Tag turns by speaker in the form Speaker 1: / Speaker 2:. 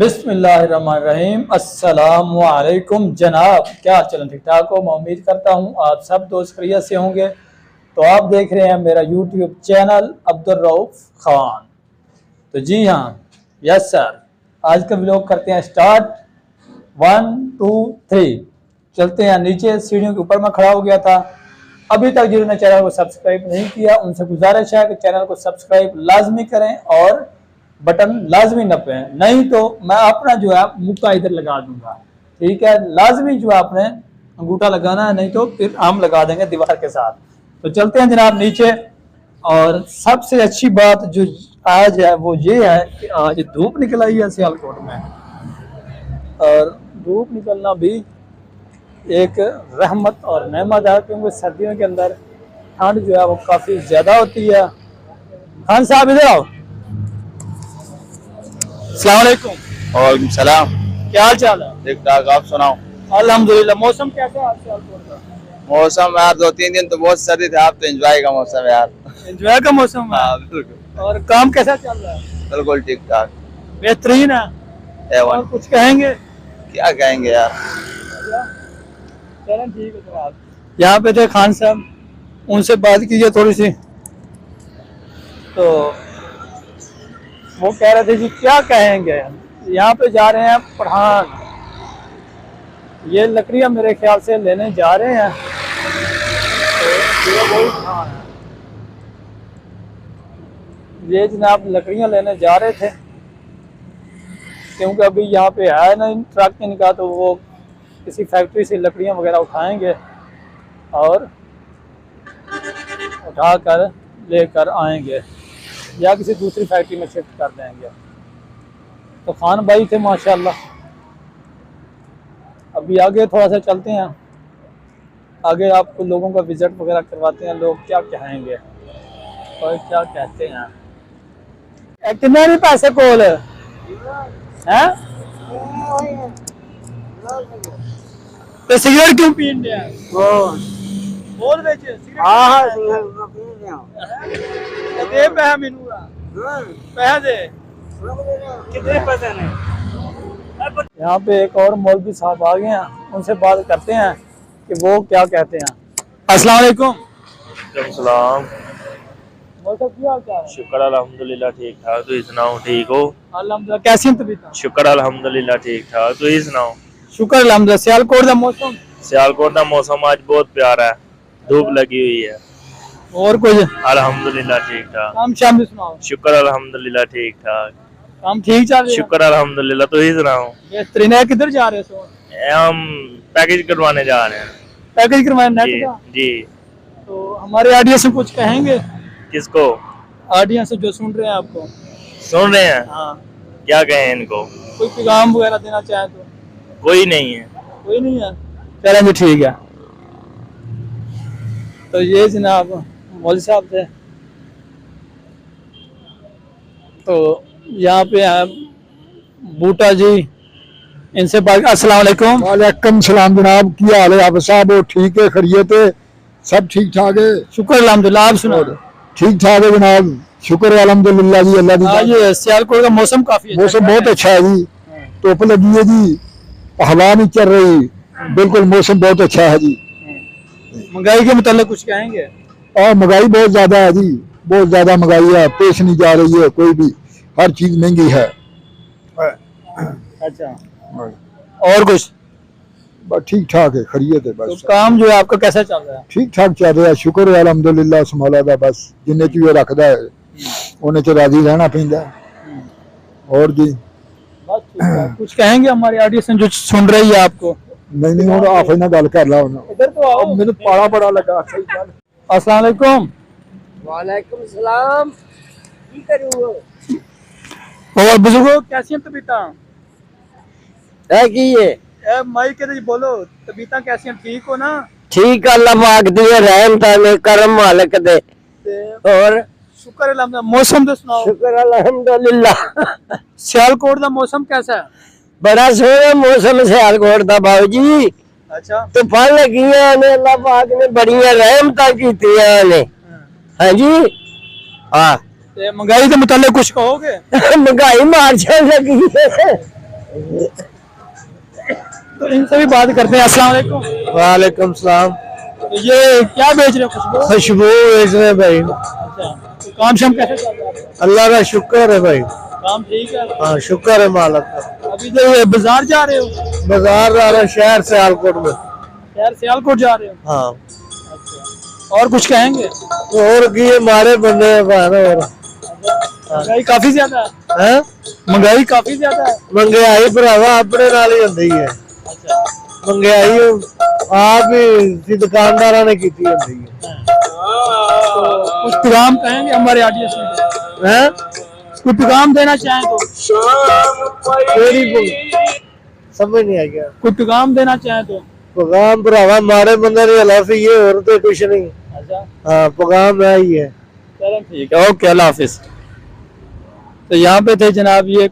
Speaker 1: बिस्मिल्लाहिर्रहमानिर्रहीम। अस्सलामु अलैकुम जनाब, क्या चलन ठीक ठाक हो। मैं उम्मीद करता हूँ आप सब दोस्त खैरियत से होंगे। तो आप देख रहे हैं मेरा यूट्यूब चैनल अब्दुल रऊफ खान। तो जी हाँ, यस सर, आज का व्लॉग करते हैं स्टार्ट। 1 2 3 चलते हैं। नीचे सीढ़ियों के ऊपर मैं खड़ा हो गया था। अभी तक जिन्होंने चैनल को सब्सक्राइब नहीं किया उनसे गुजारिश है कि चैनल को सब्सक्राइब लाजमी करें और बटन लाजमी नपें, नहीं तो मैं अपना जो है मुक्का इधर लगा दूंगा। ठीक है, लाजमी जो है आपने अंगूठा लगाना है, नहीं तो फिर हम लगा देंगे दीवार के साथ। तो चलते हैं जनाब नीचे। और सबसे अच्छी बात जो आज है वो ये है कि आज धूप निकल आई है सियालकोट में, और धूप निकलना भी एक रहमत और नेमत है, क्योंकि सर्दियों के अंदर ठंड जो है वो काफ़ी ज़्यादा होती है। खान साहब इधर आओ। अस्सलाम वालेकुम।
Speaker 2: वालेकुम सलाम।
Speaker 1: क्या हाल चाल है?
Speaker 2: ठीक ठाक, आप सुनाओ।
Speaker 1: अल्हम्दुलिल्लाह। मौसम कैसा है आज सियालकोट का?
Speaker 2: मौसम यार 2-3 दिन तो बहुत सर्दी था, आप तो एंजॉय का मौसम है यार।
Speaker 1: एंजॉय का मौसम है।
Speaker 2: हाँ बिल्कुल।
Speaker 1: और काम कैसा चल रहा है?
Speaker 2: बिल्कुल ठीक ठाक,
Speaker 1: बेहतरीन है। और कुछ कहेंगे?
Speaker 2: क्या कहेंगे यार।
Speaker 1: चलें ठीक है जनाब। यहाँ पे थे खान साहब, उनसे बात कीजिए थोड़ी सी। तो वो कह रहे थे जी क्या कहेंगे। यहाँ पे जा रहे हैं पठान, ये लकड़ियाँ मेरे ख्याल से लेने जा रहे हैं। तो ये वही पठान है। ये जनाब लकड़ियाँ लेने जा रहे थे, क्योंकि अभी यहाँ पे है ना ट्रक इनका, तो वो किसी फैक्ट्री से लकड़ियाँ वगैरह उठाएंगे और उठा कर लेकर आएंगे या किसी दूसरी फैक्ट्री में शिफ्ट कर देंगे। तो खान भाई थे माशाल्लाह। अभी आगे थोड़ा सा चलते हैं, आगे आपको लोगों का विजिट वगैरह करवाते हैं, लोग क्या कहेंगे और क्या कहते हैं। कितने नहीं पैसे कोल है तो सिगरेट क्यों पीन दिया? बोल बेचे सिगरेट। हाँ दे पैसा मैनू पैसा दे। कितने पैसे नहीं? यहाँ पे एक और मौलवी साहब आ गए हैं, उनसे बात करते हैं कि वो क्या कहते हैं। अस्सलाम वालेकुम।
Speaker 3: सलाम।
Speaker 1: मौसम क्या हाल चाल है?
Speaker 3: शुक्र अल्हम्दुलिल्लाह ठीक ठाक, तू सुनाओ ठीक हो?
Speaker 1: अल्हम्दुलिल्लाह। कैसी तबीयत?
Speaker 3: शुक्र अल्हम्दुलिल्लाह ठीक ठाक, तू सुनाओ?
Speaker 1: शुक्र अल्हम्दुलिल्लाह। सियालकोट का मौसम?
Speaker 3: सियालकोट का मौसम आज बहुत प्यारा है, धूप लगी हुई है।
Speaker 1: और कुछ?
Speaker 3: अल्हम्दुलिल्लाह ठीक ठाक।
Speaker 1: काम शाम भी सुनाओ।
Speaker 3: शुक्र अल्हम्दुलिल्लाह ठीक ठाक।
Speaker 1: काम ठीक चल रहा है?
Speaker 3: शुक्र अल्हम्दुलिल्लाह, तू ही सुनाओ?
Speaker 1: बेहतरीन है। किधर जा रहे हो?
Speaker 3: हम पैकेज करवाने जा रहे हैं।
Speaker 1: पैकेज करवाने नेट
Speaker 3: जी
Speaker 1: का?
Speaker 3: जी।
Speaker 1: तो हमारे ऑडियंस से कुछ कहेंगे?
Speaker 3: किसको?
Speaker 1: ऑडियंस जो सुन रहे हैं आपको।
Speaker 3: सुन रहे हैं?
Speaker 1: हाँ।
Speaker 3: क्या कहें इनको?
Speaker 1: कोई पैगाम वगैरह देना चाहे तो?
Speaker 3: कोई नहीं है।
Speaker 1: कोई नहीं है। चलें जी ठीक है। तो ये जनाब मौलवी साहब थे। तो यहाँ पे है बूटा जी, इनसे बात। अस्सलाम वालेकुम।
Speaker 4: वालेकुम सलाम जनाब, की हाल है आप साहब? वो ठीक है, खैरियत है, सब ठीक ठाक है?
Speaker 1: शुक्र अल्हम्दुलिल्लाह। आप सुनाओ?
Speaker 4: ठीक ठाक है जनाब, शुक्र अल्हम्दुलिल्लाह जी। अल्लाह की
Speaker 1: ये सियालकोट का मौसम काफी
Speaker 4: मौसम बहुत अच्छा है जी, धूप लगी है जी, हवा नहीं चल रही, बिल्कुल मौसम बहुत अच्छा है जी।
Speaker 1: महंगाई के मुताबिक कुछ कहेंगे?
Speaker 4: और महंगाई बहुत ज्यादा है जी, बहुत ज्यादा महंगाई है, पेश नहीं जा रही है कोई भी, हर चीज महंगी है।
Speaker 1: अच्छा, और कुछ?
Speaker 4: बस ठीक ठाक है, खैरियत है।
Speaker 1: तो
Speaker 4: बस
Speaker 1: काम जो है आपका कैसा चल रहा है?
Speaker 4: ठीक ठाक चल रहा है, शुक्र है अल्हम्दुलिल्लाह। संभाला दा बस, जिन्ने च ये रखदा है उन्हें च राजी रहना पैंदा। और जी
Speaker 1: बस ठीक है। कुछ कहेंगे हमारे ऑडियंस जो सुन रही है आपको?
Speaker 4: नहीं हुण आप ना गल कर ला।
Speaker 1: इधर तो आओ।
Speaker 4: मेनू पाला बड़ा लगा। सही गल।
Speaker 1: अस्सलाम वालेकुम।
Speaker 5: वालेकुम सलाम। की करूँ?
Speaker 1: और बुजुर्गो कैसी हैं तबीयतां?
Speaker 5: है की ये?
Speaker 1: ए माइक के जी बोलो, तबीयतां कैसी हैं? ठीक हो ना?
Speaker 5: ठीक अल्लाह पाक दी रहम ताने करम मालिक दे। और
Speaker 1: शुक्र अल्हम्दुलिल्लाह। मौसम तो सुनाओ?
Speaker 5: शुक्र अल्हम्दुलिल्लाह।
Speaker 1: सियालकोट का मौसम कैसा है?
Speaker 5: बड़ा सोहना मौसम सियालकोट दा बाबू जी।
Speaker 1: अच्छा।
Speaker 5: तूफान लगियां ने, अल्लाह पाक ने बड़ियां रहमतां कीतियां ने। हां जी। हाँ
Speaker 1: महंगाई के मुताबिक कुछ कहोगे?
Speaker 5: महंगाई मार लगी है।
Speaker 1: तो इनसे भी बात करते हैं। अस्सलाम वालेकुम।
Speaker 5: वालेकुम सलाम।
Speaker 1: तो ये क्या बेच रहे हो? खुशबू?
Speaker 5: खुशबू बेच रहे भाई।
Speaker 1: अच्छा, तो काम शाम कैसे चल रहा है?
Speaker 5: अल्लाह का शुक्र है भाई।
Speaker 1: काम ठीक है।
Speaker 5: हाँ शुक्र है मालिक का।
Speaker 1: अभी तो ये बाजार जा रहे हो?
Speaker 5: बाजार जा रहा शहर सियालकोट में।
Speaker 1: शहर सियालकोट जा रहे हो?
Speaker 5: हाँ
Speaker 1: अच्छा, और कुछ कहेंगे?
Speaker 5: और की मारे बंदे हैं बहन और
Speaker 1: महंगाई काफी ज्यादा है।
Speaker 5: हैं
Speaker 1: महंगाई काफी ज्यादा है।
Speaker 5: महंगाई भरावा अपने नाल ही होंदी है।
Speaker 1: अच्छा,
Speaker 5: महंगाई आप ही दुकानदारा ने की होंदी है।
Speaker 1: तो कुछ पैगाम कहेंगे हमारे ऑडियंस में?
Speaker 5: हैं
Speaker 1: कुछ पैगाम देना चाहें तो?
Speaker 5: समझ नहीं आ गया।
Speaker 1: कुछ पैगाम देना चाहें तो?
Speaker 5: पैगाम भरावा मारे बंदे ने हलाफी ये और तो कुछ नहीं।
Speaker 1: अच्छा,
Speaker 5: हाँ पैगाम है ही है।
Speaker 1: चलो ठीक है, ओके, अल्लाह हाफिज। तो यहाँ पे थे जनाब ये